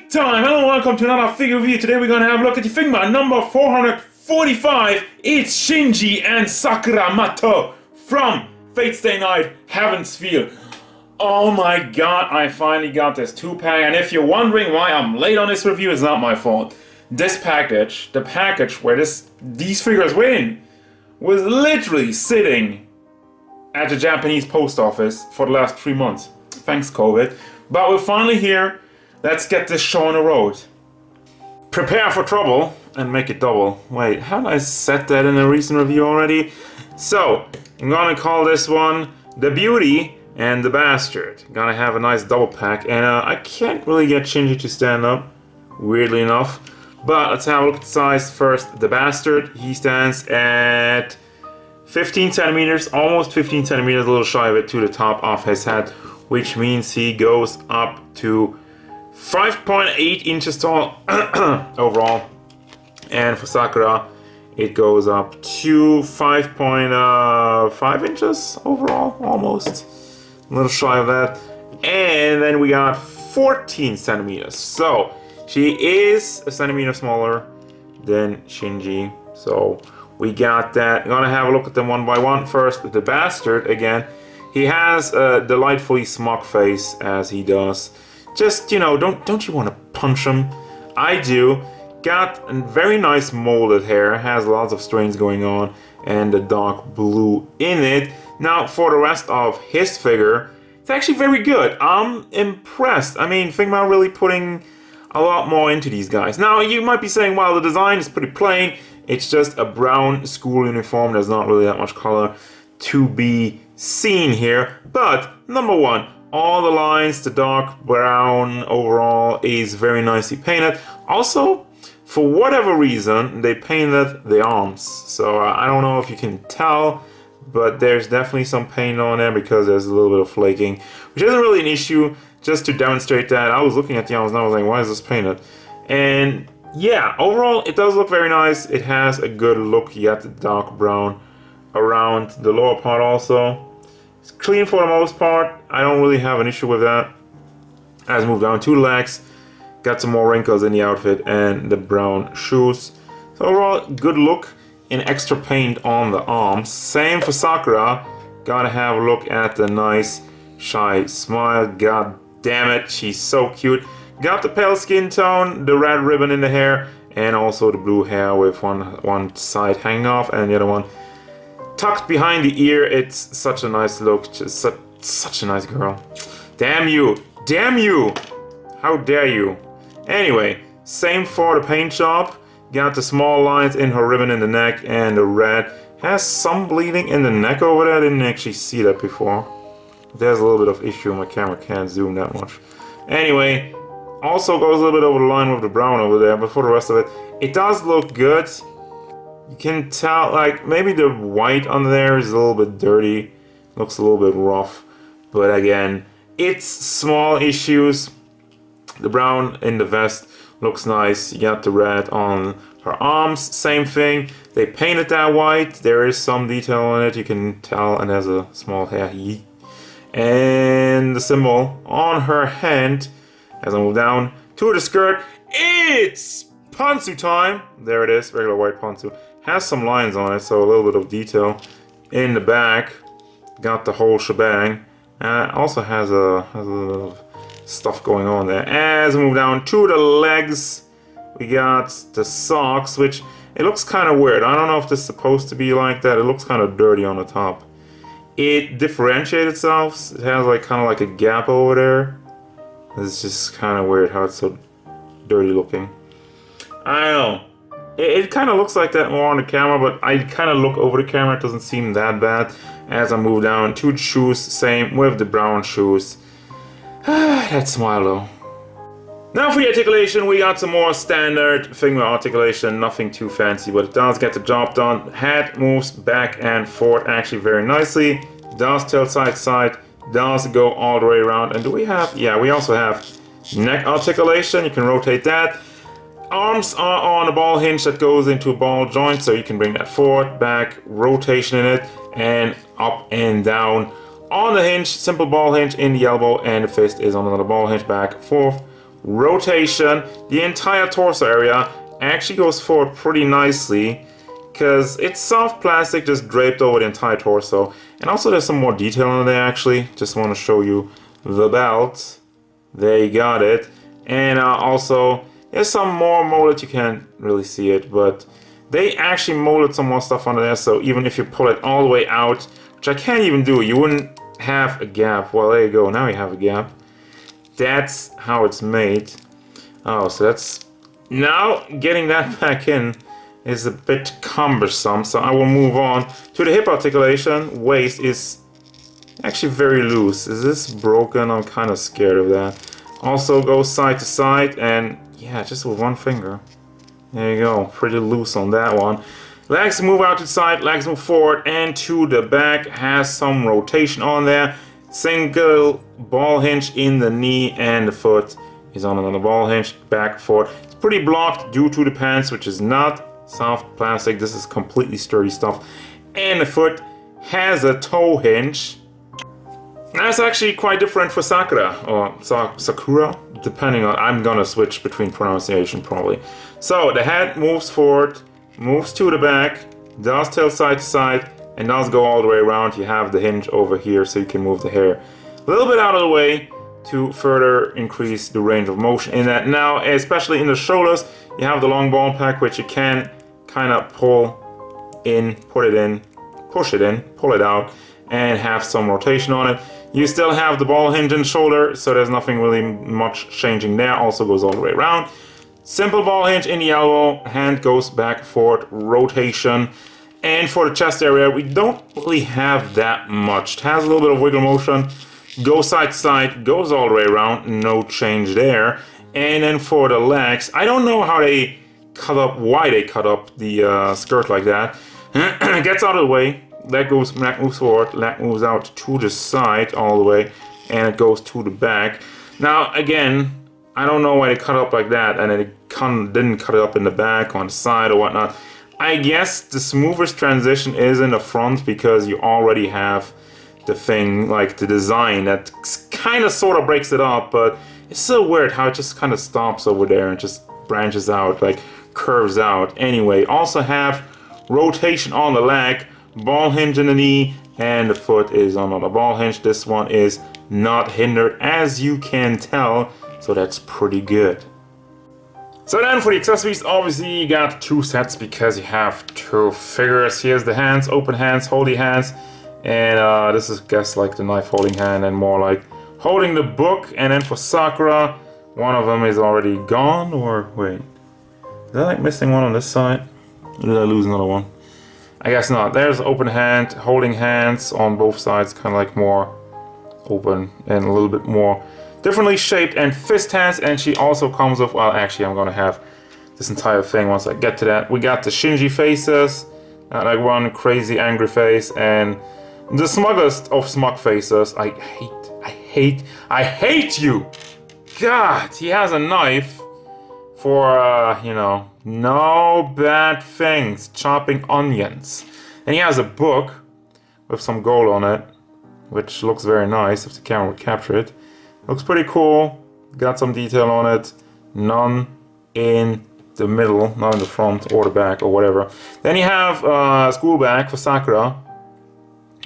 Big time! Hello and welcome to another figure review. Today we're going to have a look at the Figma number 445. It's Shinji and Sakura Matou from Fate Stay Night, Heaven's Feel. Oh my god, I finally got this 2-pack, and if you're wondering why I'm late on this review, it's not my fault. This package, the package where these figures were in, was literally sitting at the Japanese post office for the last 3 months. Thanks COVID. But we're finally here. Let's get this show on the road. Prepare for trouble and make it double. Wait, how did I set that in a recent review already? So, I'm gonna call this one The Beauty and the Bastard. Gonna have a nice double pack, and I can't really get Shinji to stand up, weirdly enough. But let's have a look at the size first. The Bastard, he stands at 15 centimeters, almost 15 centimeters, a little shy of it, to the top of his head, which means he goes up to 5.8 inches tall overall, and for Sakura it goes up to 5.5 inches overall, almost a little shy of that. And then we got 14 centimeters, so she is a centimeter smaller than Shinji. So we got that. I'm gonna have a look at them one by one. First, the Bastard again. He has a delightfully smug face, as he does. Just, you know, don't you want to punch him? I do. Got a very nice molded hair, has lots of strains going on, and a dark blue in it. Now, for the rest of his figure, it's actually very good. I'm impressed. I mean, Figma really putting a lot more into these guys. Now, you might be saying, well, the design is pretty plain. It's just a brown school uniform. There's not really that much color to be seen here. But, number one, all the lines, the dark brown overall is very nicely painted. Also, for whatever reason, they painted the arms. So I don't know if you can tell, but there's definitely some paint on there because there's a little bit of flaking, which isn't really an issue. Just to demonstrate that, I was looking at the arms and I was like, why is this painted? And yeah, overall, it does look very nice. It has a good look. You got the dark brown around the lower part also. It's clean for the most part. I don't really have an issue with that. As move down 2 legs, got some more wrinkles in the outfit and the brown shoes. So overall, good look and extra paint on the arms. Same for Sakura. Gotta have a look at the nice shy smile. God damn it, she's so cute. Got the pale skin tone, the red ribbon in the hair, and also the blue hair with one side hanging off and the other one tucked behind the ear. It's such a nice look, just such a nice girl. Damn you, damn you, how dare you. Anyway, same for the paint job. Got the small lines in her ribbon in the neck, and the red has some bleeding in the neck over there. I didn't actually see that before. There's a little bit of issue, my camera can't zoom that much. Anyway, also goes a little bit over the line with the brown over there, but for the rest of it, it does look good. You can tell, like, maybe the white on there is a little bit dirty, looks a little bit rough, but again, it's small issues. The brown in the vest looks nice. You got the red on her arms, same thing. They painted that white. There is some detail on it, you can tell, and there's a small hair. And the symbol on her hand, as I move down to the skirt, it's pantsu time. There it is, regular white pantsu. Has some lines on it, so a little bit of detail in the back. Got the whole shebang. Also has a little stuff going on there. As we move down to the legs, we got the socks, which it looks kind of weird. I don't know if this is supposed to be like that. It looks kind of dirty on the top. It differentiates itself. It has like kind of like a gap over there. It's just kind of weird how it's so dirty looking. I don't know. It kind of looks like that more on the camera, but I kind of look over the camera. It doesn't seem that bad. As I move down to the shoes, same with the brown shoes. That smile though. Now for the articulation, we got some more standard Figma articulation, nothing too fancy, but it does get the job done. Head moves back and forth actually very nicely. Does tilt side to side, does go all the way around. And do we have, yeah, we also have neck articulation. You can rotate that. Arms are on a ball hinge that goes into a ball joint, so you can bring that forward, back, rotation in it, and up and down. On the hinge, simple ball hinge in the elbow, and the fist is on another ball hinge, back, forth, rotation. The entire torso area actually goes forward pretty nicely because it's soft plastic just draped over the entire torso. And also there's some more detail on there actually. Just want to show you the belt. There you got it. And also there's some more molded, you can't really see it, but they actually molded some more stuff under there, so even if you pull it all the way out, which I can't even do, you wouldn't have a gap. Well, there you go, now you have a gap. That's how it's made. Oh, so that's... Now, getting that back in is a bit cumbersome, so I will move on to the hip articulation. Waist is actually very loose. Is this broken? I'm kind of scared of that. Also goes side to side, and yeah, just with one finger. There you go, pretty loose on that one. Legs move out to the side, legs move forward and to the back. Has some rotation on there. Single ball hinge in the knee, and the foot is on another ball hinge, back, forward. It's pretty blocked due to the pants, which is not soft plastic. This is completely sturdy stuff. And the foot has a toe hinge. That's actually quite different for Sakura, or Sakura, depending on, I'm gonna switch between pronunciation probably. So the head moves forward, moves to the back, does tilt side to side, and does go all the way around. You have the hinge over here so you can move the hair a little bit out of the way to further increase the range of motion in that. Now, especially in the shoulders, you have the long ball pack, which you can kind of pull in, put it in, push it in, pull it out, and have some rotation on it. You still have the ball hinge in shoulder, so there's nothing really much changing there. Also goes all the way around. Simple ball hinge in the elbow, hand goes back, forward, rotation. And for the chest area, we don't really have that much. It has a little bit of wiggle motion, goes side to side, goes all the way around, no change there. And then for the legs, I don't know how they cut up, why they cut up the skirt like that. Gets out of the way. Leg moves forward, leg moves out to the side all the way, and it goes to the back. Now, again, I don't know why they cut it up like that, and it didn't cut it up in the back, on the side, or whatnot. I guess the smoothest transition is in the front, because you already have the thing, like the design, that kind of sort of breaks it up, but it's so weird how it just kind of stops over there and just branches out, like curves out. Anyway, also have rotation on the leg, ball hinge in the knee, and the foot is on another ball hinge. This one is not hindered, as you can tell, so that's pretty good. So then for the accessories, obviously you got two sets because you have two figures. Here's the hands, open hands, holdy hands, and this is, I guess, like the knife holding hand and more like holding the book. And then for Sakura, one of them is already gone, or wait, is that like missing one on this side? Or did I lose another one? I guess not. There's open hand, holding hands on both sides, kind of like more open and a little bit more differently shaped, and fist hands. And she also comes with, well, actually I'm gonna have this entire thing once I get to that. We got the Shinji faces, like one crazy angry face, and the smuggest of smug faces. I hate you! God, he has a knife for, you know, no bad things, chopping onions. And he has a book with some gold on it, which looks very nice if the camera would capture it. Looks pretty cool, got some detail on it, none in the middle, not in the front or the back or whatever. Then you have a school bag for Sakura,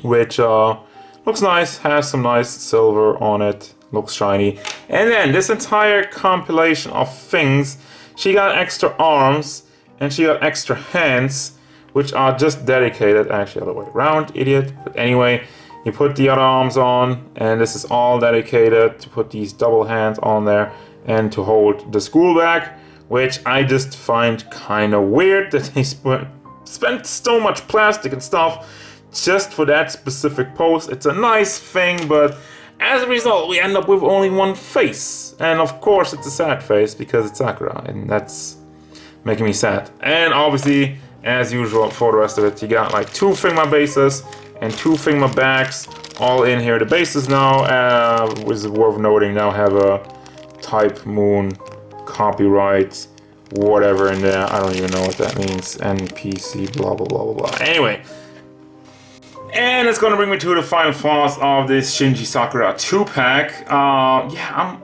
which looks nice, has some nice silver on it, looks shiny. And then this entire compilation of things, she got extra arms and she got extra hands, which are just dedicated, actually other way around, idiot, but anyway. You put the other arms on, and this is all dedicated to put these double hands on there and to hold the school bag, which I just find kind of weird that they spent so much plastic and stuff just for that specific pose. It's a nice thing, but as a result, we end up with only one face. And of course, it's a sad face because it's Sakura, and that's making me sad. And obviously, as usual, for the rest of it, you got like two Figma bases and two Figma bags all in here. The bases now, is worth noting, now have a type moon, copyright, whatever in there. I don't even know what that means. NPC, blah, blah, blah, blah, blah. Anyway. And it's gonna bring me to the final thoughts of this Shinji Sakura 2-pack. Yeah,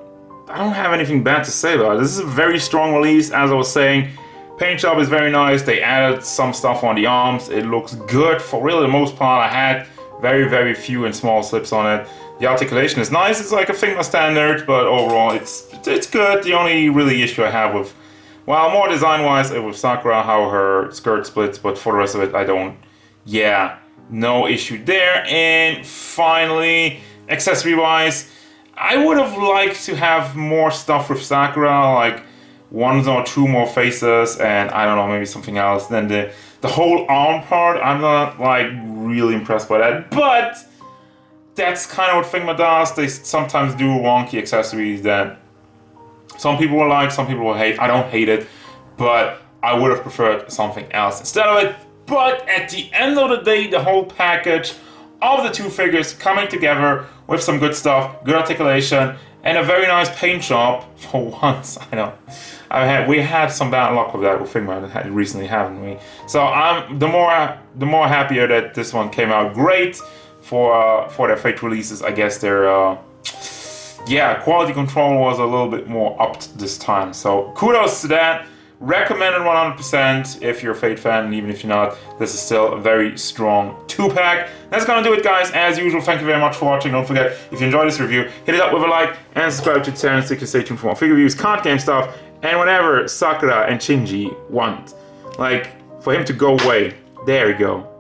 I don't have anything bad to say about it. This is a very strong release, as I was saying. Paint job is very nice. They added some stuff on the arms. It looks good for really the most part. I had very few and small slips on it. The articulation is nice. It's like a Figma standard, but overall it's good. The only really issue I have with, well, more design-wise, with Sakura, how her skirt splits, but for the rest of it, I don't. Yeah, no issue there. And finally, accessory-wise, I would have liked to have more stuff with Sakura, like 1 or 2 more faces, and I don't know, maybe something else. Then the whole arm part, I'm not like really impressed by that, but that's kind of what Figma does. They sometimes do wonky accessories that some people will like, some people will hate. I don't hate it, but I would have preferred something else instead of it. But at the end of the day, the whole package of the 2 figures coming together with some good stuff, good articulation, and a very nice paint job for once. I know we had some bad luck with that with Figma recently, haven't we? So I'm the more happier that this one came out great for their Fate releases. I guess their yeah, quality control was a little bit more upped this time. So kudos to that. Recommended 100% if you're a Fate fan, and even if you're not, this is still a very strong 2-pack. That's gonna do it, guys. As usual, thank you very much for watching. Don't forget, if you enjoyed this review, hit it up with a like and subscribe to the channel so you can stay tuned for more figure reviews, card game stuff, and whatever Sakura and Shinji want. Like, for him to go away. There we go.